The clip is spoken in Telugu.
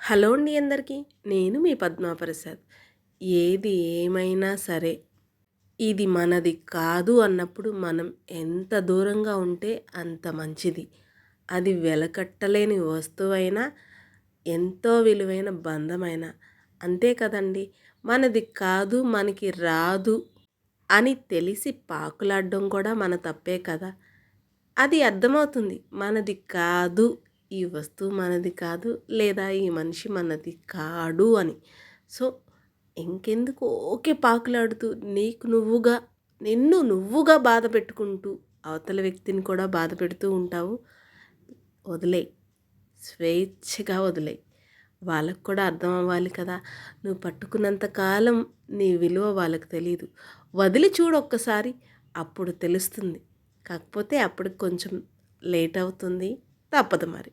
హలో అండి అందరికీ. నేను మీ పద్మాప్రసాద్. ఏది ఏమైనా సరే, ఇది మనది కాదు అన్నప్పుడు మనం ఎంత దూరంగా ఉంటే అంత మంచిది. అది వెలకట్టలేని వస్తువైనా, ఎంతో విలువైన బంధమైనా. అంతే కదండీ! మనది కాదు, మనకి రాదు అని తెలిసి పాకులాడడం కూడా మన తప్పే కదా! అది అర్థమవుతుంది. మనది కాదు, ఈ వస్తువు మనది కాదు, లేదా ఈ మనిషి మనది కాడు అని. సో, ఇంకెందుకు ఊకే పాకులాడుతూ నిన్ను నువ్వుగా బాధ పెట్టుకుంటూ అవతల వ్యక్తిని కూడా బాధ పెడుతూ ఉంటావు. వదిలేయి. స్వేచ్ఛగా వదిలేయి. వాళ్ళకు కూడా అర్థం అవ్వాలి కదా! నువ్వు పట్టుకున్నంత కాలం నీ విలువ వాళ్ళకి తెలీదు. వదిలి చూడు ఒక్కసారి, అప్పుడు తెలుస్తుంది. కాకపోతే అప్పటికి కొంచెం లేట్ అవుతుంది. తప్పదు మరి.